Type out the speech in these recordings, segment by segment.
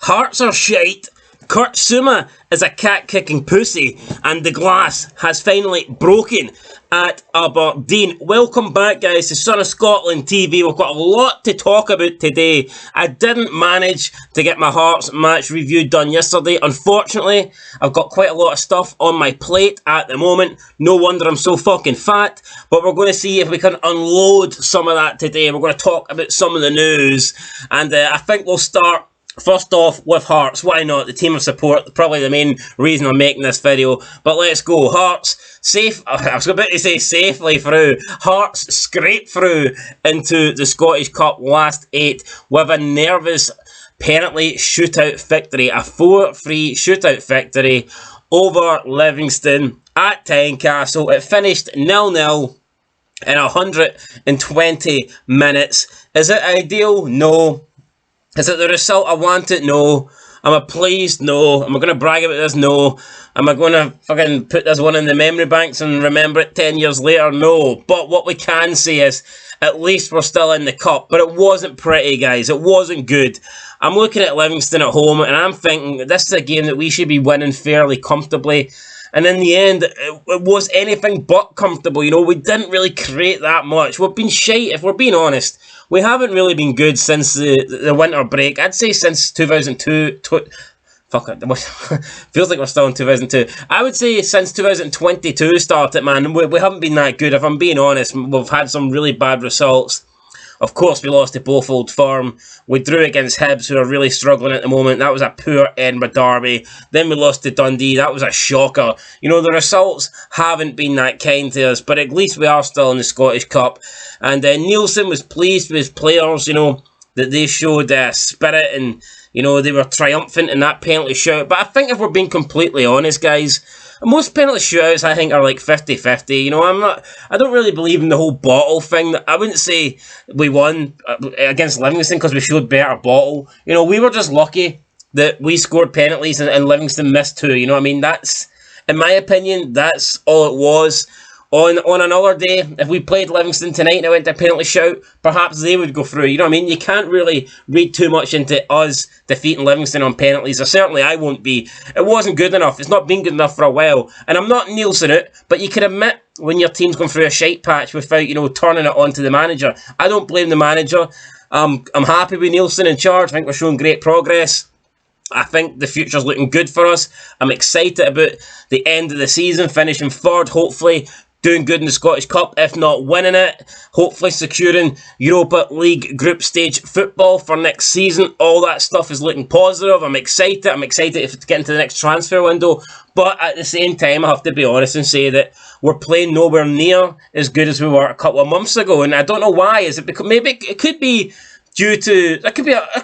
Hearts are shite. Kurt Zouma is a cat-kicking pussy, and the glass has finally broken at Aberdeen. Welcome back, guys, to Son of Scotland TV. We've got a lot to talk about today. I didn't manage to get my Hearts match review done yesterday. Unfortunately, I've got quite a lot of stuff on my plate at the moment. No wonder I'm so fucking fat. But we're going to see if we can unload some of that today. We're going to talk about some of the news. And I think we'll start first off with Hearts. Why not? The team of support, probably the main reason I'm making this video. But let's go. Hearts, I was about to say safely through. Hearts scraped through into the Scottish Cup last 8 with a nervous penalty shootout victory. A 4-3 shootout victory over Livingston at Tynecastle. It finished 0-0 in 120 minutes. Is it ideal? No. Is it the result I wanted? No. Am I pleased? No. Am I going to brag about this? No. Am I going to fucking put this one in the memory banks and remember it 10 years later? No. But what we can say is, at least we're still in the cup. But it wasn't pretty, guys. It wasn't good. I'm looking at Livingston at home, and I'm thinking this is a game that we should be winning fairly comfortably. And in the end, it was anything but comfortable. You know, we didn't really create that much. We've been shite, if we're being honest. We haven't really been good since the winter break. I'd say since 2002. Fuck it. Feels like we're still in 2002. I would say since 2022 started, man. We haven't been that good, if I'm being honest. We've had some really bad results. Of course, we lost to both Old Firm. We drew against Hibs, who are really struggling at the moment. That was a poor Edinburgh derby. Then we lost to Dundee. That was a shocker. You know, the results haven't been that kind to us, but at least we are still in the Scottish Cup. And Nielsen was pleased with his players, you know, that they showed spirit and, you know, they were triumphant in that penalty shootout. But I think if we're being completely honest, guys, most penalty shootouts, I think, are like 50-50. You know, I don't really believe in the whole bottle thing. I wouldn't say we won against Livingston because we showed better bottle. You know, we were just lucky that we scored penalties and Livingston missed 2. You know what I mean? That's, in my opinion, that's all it was. On another day, if we played Livingston tonight and it went to penalty shout, perhaps they would go through. You know what I mean? You can't really read too much into us defeating Livingston on penalties, or certainly I won't be. It wasn't good enough. It's not been good enough for a while. And I'm not Nielsen it, but you can admit when your team's going through a shite patch without, you know, turning it on to the manager. I don't blame the manager. I'm happy with Nielsen in charge. I think we're showing great progress. I think the future's looking good for us. I'm excited about the end of the season, finishing third, hopefully doing good in the Scottish Cup, if not winning it. Hopefully securing Europa League group stage football for next season. All that stuff is looking positive. I'm excited. I'm excited to get into the next transfer window. But at the same time, I have to be honest and say that we're playing nowhere near as good as we were a couple of months ago. And I don't know why. Is it because maybe it could be due to, it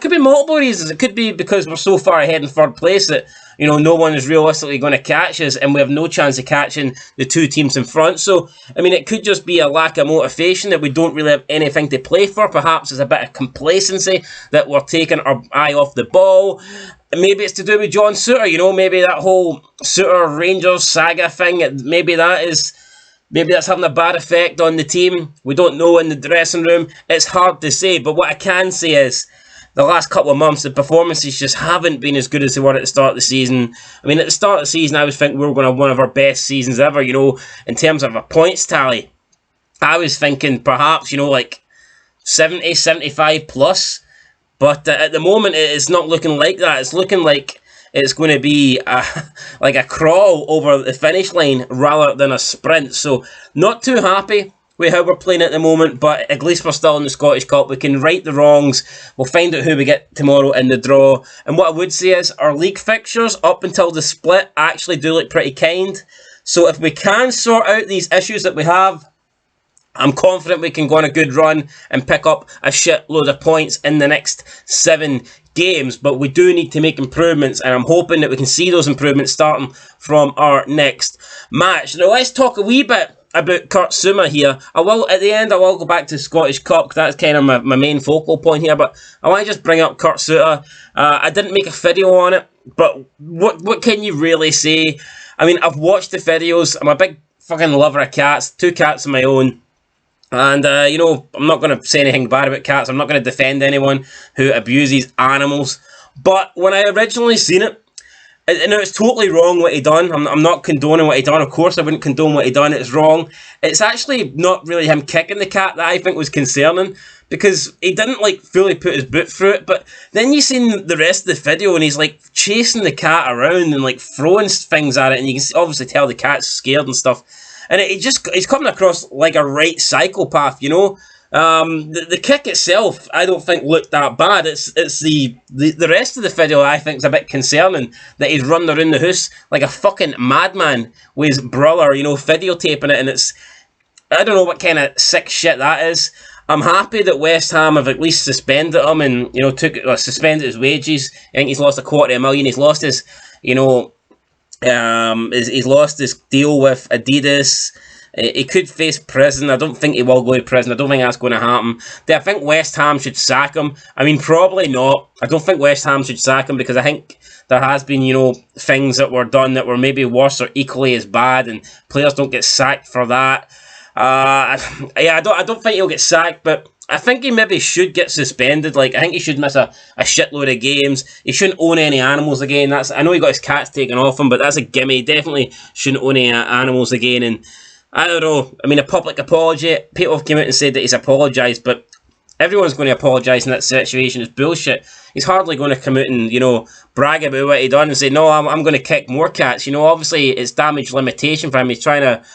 could be multiple reasons. It could be because we're so far ahead in third place that, you know, no one is realistically going to catch us, and we have no chance of catching the 2 teams in front. So, I mean, it could just be a lack of motivation, that we don't really have anything to play for. Perhaps it's a bit of complacency that we're taking our eye off the ball. Maybe it's to do with John Souttar, you know, maybe that whole Souttar Rangers saga thing, maybe that's having a bad effect on the team. We don't know in the dressing room. It's hard to say, but what I can say is the last couple of months, the performances just haven't been as good as they were at the start of the season. I mean, at the start of the season, I was thinking we were going to have one of our best seasons ever, you know, in terms of a points tally. I was thinking perhaps, you know, like 70, 75 plus. But at the moment, it's not looking like that. It's looking like it's going to be like a crawl over the finish line rather than a sprint. So, not too happy with how we're playing at the moment, but at least we're still in the Scottish Cup. We can right the wrongs. We'll find out who we get tomorrow in the draw. And what I would say is our league fixtures up until the split actually do look pretty kind. So if we can sort out these issues that we have, I'm confident we can go on a good run and pick up a shitload of points in the next 7 games. But we do need to make improvements, and I'm hoping that we can see those improvements starting from our next match. Now let's talk a wee bit about Kurt Zouma here. At the end, I will go back to the Scottish Cup, because that's kind of my main focal point here, but I want to just bring up Kurt Zouma. I didn't make a video on it, but what can you really say? I mean, I've watched the videos. I'm a big fucking lover of cats. 2 cats of my own. And, you know, I'm not going to say anything bad about cats. I'm not going to defend anyone who abuses animals But when I originally seen it, and it's totally wrong what he done. I'm not condoning what he done. Of course, I wouldn't condone what he done. It's wrong. It's actually not really him kicking the cat that I think was concerning, because he didn't like fully put his boot through it. But then you seen the rest of the video, and he's like chasing the cat around and like throwing things at it, and you can obviously tell the cat's scared and stuff. And he's coming across like a right psychopath, you know. The kick itself, I don't think looked that bad. It's the rest of the video I think is a bit concerning, that he's running around the house like a fucking madman with his brother, you know, videotaping it, and it's, I don't know what kind of sick shit that is. I'm happy that West Ham have at least suspended him and, you know, suspended his wages. I think he's lost $250,000. He's lost his, you know, he's lost his deal with Adidas. He could face prison. I don't think he will go to prison. I don't think that's going to happen. I think West Ham should sack him. I mean, probably not. I don't think West Ham should sack him, because I think there has been, you know, things that were done that were maybe worse or equally as bad, and players don't get sacked for that. Yeah, I don't think he'll get sacked, but I think he maybe should get suspended. Like, I think he should miss a shitload of games. He shouldn't own any animals again. I know he got his cats taken off him, but that's a gimme. He definitely shouldn't own any animals again. And I don't know. I mean, a public apology. People have come out and said that he's apologised, but everyone's going to apologise in that situation. It's bullshit. He's hardly going to come out and, you know, brag about what he done and say, no, I'm going to kick more cats. You know, obviously it's damage limitation for him. He's trying to,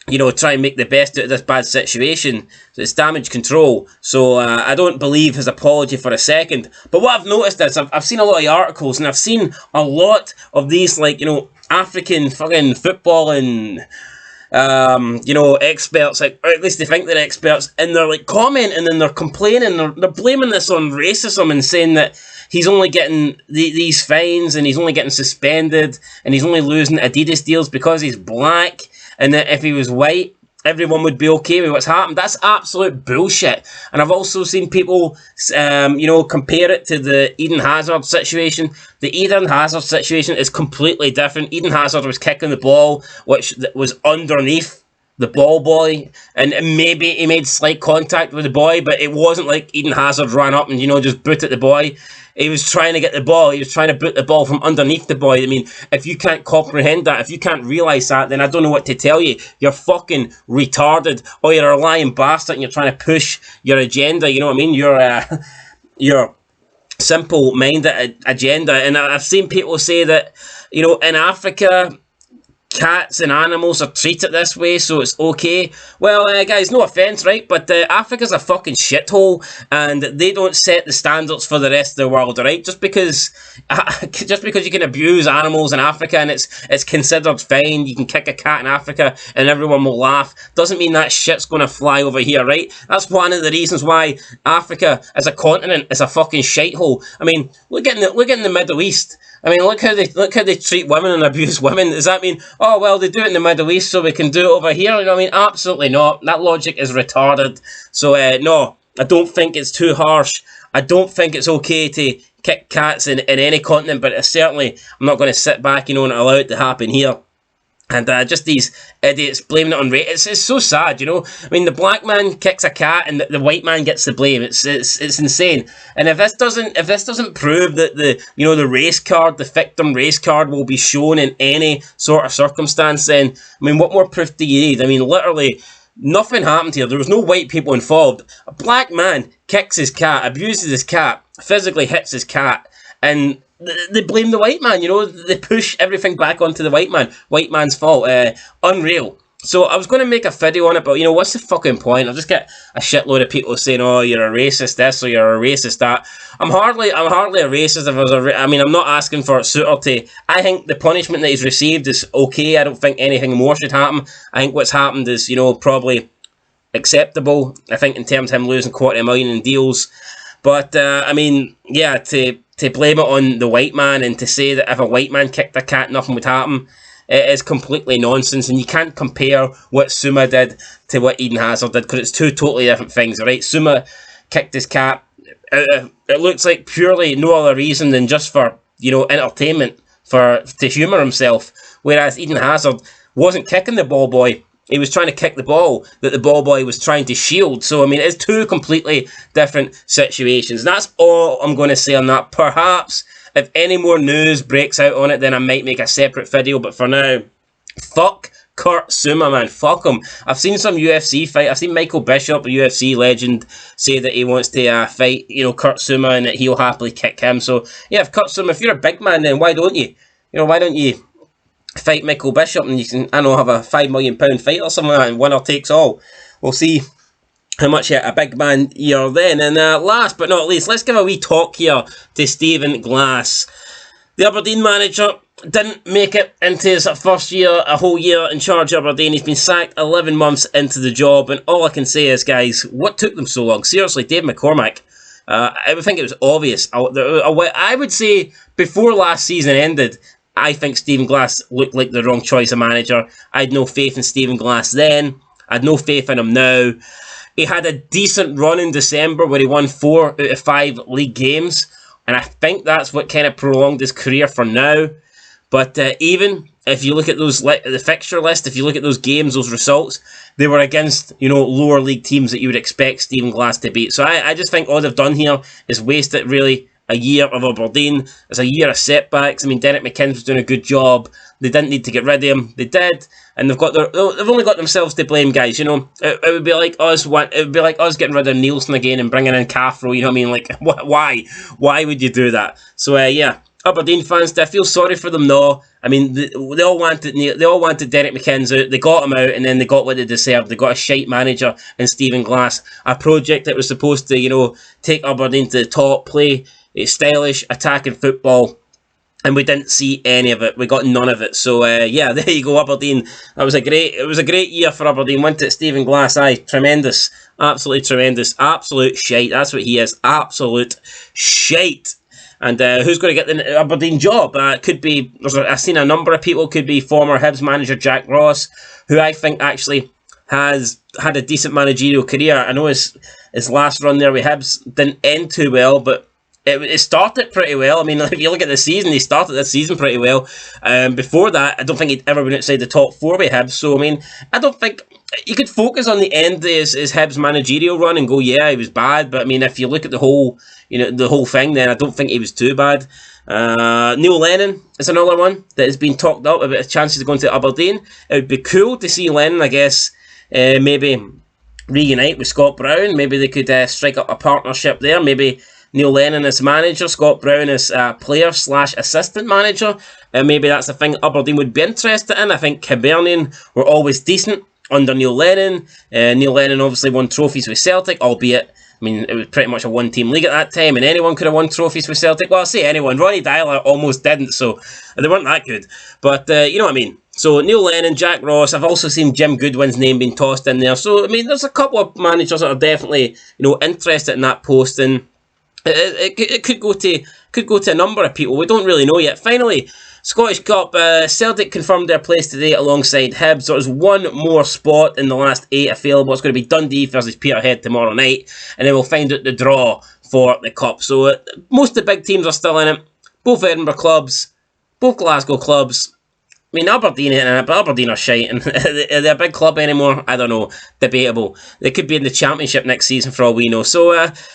you know, try and make the best out of this bad situation. So it's damage control. So I don't believe his apology for a second. But what I've noticed is I've seen a lot of articles, and I've seen a lot of these, like, you know, African fucking football and you know, experts, like, or at least they think they're experts, and they're like commenting and they're complaining, they're blaming this on racism and saying that he's only getting these fines and he's only getting suspended and he's only losing Adidas deals because he's black, and that if he was white, everyone would be okay with what's happened. That's absolute bullshit. And I've also seen people, you know, compare it to the Eden Hazard situation. The Eden Hazard situation is completely different. Eden Hazard was kicking the ball, which was underneath the ball boy, and maybe he made slight contact with the boy, but it wasn't like Eden Hazard ran up and, you know, just booted the boy. He was trying to get the ball. He was trying to boot the ball from underneath the boy. I mean, if you can't comprehend that, if you can't realise that, then I don't know what to tell you. You're fucking retarded, or you're a lying bastard and you're trying to push your agenda, you know what I mean? Your simple-minded agenda. And I've seen people say that, you know, in Africa, cats and animals are treated this way, so it's okay. Well, guys, no offence, right? But Africa's a fucking shithole, and they don't set the standards for the rest of the world, right? Just because you can abuse animals in Africa and it's considered fine, you can kick a cat in Africa and everyone will laugh, doesn't mean that shit's going to fly over here, right? That's one of the reasons why Africa as a continent is a fucking shithole. I mean, look in the Middle East. I mean, look how they treat women and abuse women. Does that mean, oh, well, they do it in the Middle East, so we can do it over here? You know what I mean? Absolutely not. That logic is retarded. So, no, I don't think it's too harsh. I don't think it's okay to kick cats in any continent, but certainly I'm not going to sit back, you know, and allow it to happen here. And just these idiots blaming it on race. It's so sad, you know. I mean, the black man kicks a cat and the white man gets the blame. It's insane. And if this doesn't prove that the race card, the victim race card, will be shown in any sort of circumstance, then I mean, what more proof do you need? I mean, literally, nothing happened here. There was no white people involved. A black man kicks his cat, abuses his cat, physically hits his cat, and they blame the white man, you know. They push everything back onto the white man. White man's fault. Unreal. So I was going to make a video on it, but, you know, what's the fucking point? I'll just get a shitload of people saying, oh, you're a racist this or you're a racist that. I'm hardly a racist. I mean, I'm not asking for Suter to... I think the punishment that he's received is okay. I don't think anything more should happen. I think what's happened is, you know, probably acceptable. I think in terms of him losing $250,000 in deals. But, I mean, yeah, to blame it on the white man and to say that if a white man kicked a cat, nothing would happen, it is completely nonsense. And you can't compare what Zouma did to what Eden Hazard did, because it's two totally different things, right? Zouma kicked his cat. It looks like purely no other reason than just for, you know, entertainment, to humour himself. Whereas Eden Hazard wasn't kicking the ball boy. he was trying to kick the ball that the ball boy was trying to shield. So, I mean, it's two completely different situations. And that's all I'm going to say on that. Perhaps if any more news breaks out on it, then I might make a separate video. But for now, fuck Kurt Zouma, man. Fuck him. I've seen some UFC fight. I've seen Michael Bishop, a UFC legend, say that he wants to fight, Kurt Zouma, and that he'll happily kick him. So, yeah, if Kurt Zouma, if you're a big man, then why don't you? Why don't you fight Michael Bishop and you can, have a £5 million fight or something like that, and winner takes all. We'll see how much a big man you're then. And last but not least, let's give a wee talk here to Stephen Glass. The Aberdeen manager didn't make it into his first year, a whole year in charge of Aberdeen. He's been sacked 11 months into the job, and all I can say is, guys, what took them so long? Seriously, Dave McCormack, I would think it was obvious. I would say before last season ended, I think Stephen Glass looked like the wrong choice of manager. I had no faith in Stephen Glass then. I had no faith in him now. He had a decent run in December where he won 4 out of 5 league games, and I think that's what kind of prolonged his career for now. But even if you look at the fixture list, if you look at those games, those results, they were against, lower league teams that you would expect Stephen Glass to beat. So I just think all they've done here is wasted, really, a year of Aberdeen. It's a year of setbacks. I mean, Derek McInnes was doing a good job. They didn't need to get rid of him. They did, and they've only got themselves to blame, guys. It would be like us. It would be like us getting rid of Nielsen again and bringing in Cathro. You know what I mean? Like, why? Why would you do that? So yeah, Aberdeen fans, do I feel sorry for them? No. I mean, they all wanted Derek McInnes out. They got him out, and then they got what they deserved. They got a shite manager in Stephen Glass, a project that was supposed to, take Aberdeen to the top, play stylish attacking football, and we didn't see any of it. We got none of it. So yeah, there you go, Aberdeen. It was a great year for Aberdeen. Went to Stephen Glass. Aye, tremendous, absolutely tremendous, absolute shite. That's what he is, absolute shite. And who's going to get the Aberdeen job? Could be. I've seen a number of people. Could be former Hibs manager Jack Ross, who I think actually has had a decent managerial career. I know his last run there with Hibs didn't end too well, but it started pretty well. I mean, if you look at the season, he started this season pretty well. Before that, I don't think he'd ever been outside the top 4 with Hibs. So, I mean, I don't think you could focus on the end of his Hibs managerial run and go, yeah, he was bad. But, I mean, if you look at the whole thing, then I don't think he was too bad. Neil Lennon is another one that has been talked up about his chances of going to Aberdeen. It would be cool to see Lennon, I guess, maybe reunite with Scott Brown. Maybe they could strike up a partnership there. Maybe Neil Lennon as manager, Scott Brown as player/assistant manager. Maybe that's a thing Aberdeen would be interested in. I think Hibernian were always decent under Neil Lennon. Neil Lennon obviously won trophies with Celtic, albeit, I mean, it was pretty much a one-team league at that time, and anyone could have won trophies with Celtic. Well, I say anyone. Ronnie Dyler almost didn't, so they weren't that good. But you know what I mean. So Neil Lennon, Jack Ross. I've also seen Jim Goodwin's name being tossed in there. So I mean, there's a couple of managers that are definitely interested in that post, and it could go to a number of people. We don't really know yet. Finally, Scottish Cup. Celtic confirmed their place today alongside Hibs. There's one more spot in the last 8 available. It's going to be Dundee versus Peterhead tomorrow night, and then we'll find out the draw for the Cup. So most of the big teams are still in it. Both Edinburgh clubs, both Glasgow clubs. I mean, Aberdeen are shite, and are they a big club anymore? I don't know. Debatable. They could be in the Championship next season for all we know. So,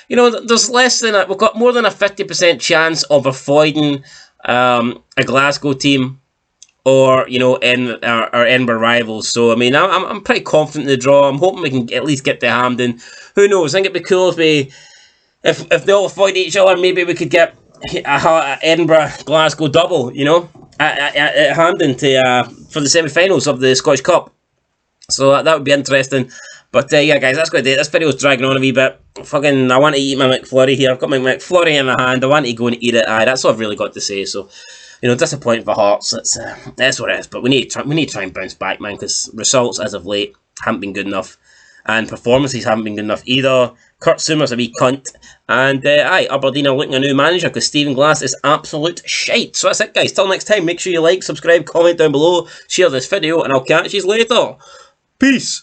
there's we've got more than a 50% chance of avoiding a Glasgow team or, our Edinburgh rivals. So, I mean, I'm pretty confident in the draw. I'm hoping we can at least get to Hampden. Who knows? I think it'd be cool if they all avoid each other, maybe we could get a Edinburgh-Glasgow double, at Hampden for the semi-finals of the Scottish Cup. So that would be interesting. But yeah, guys, that's going to do it. This video's dragging on a wee bit. I want to eat my McFlurry here. I've got my McFlurry in my hand. I want to go and eat it. That's all I've really got to say. So, disappointing for Hearts. That's what it is. But we need to try and bounce back, man, because results as of late haven't been good enough, and performances haven't been good enough either. Kurt Zouma's a wee cunt, and Aberdeen are looking a new manager because Stephen Glass is absolute shite. So that's it, guys. Till next time, make sure you like, subscribe, comment down below, share this video, and I'll catch you later. Peace.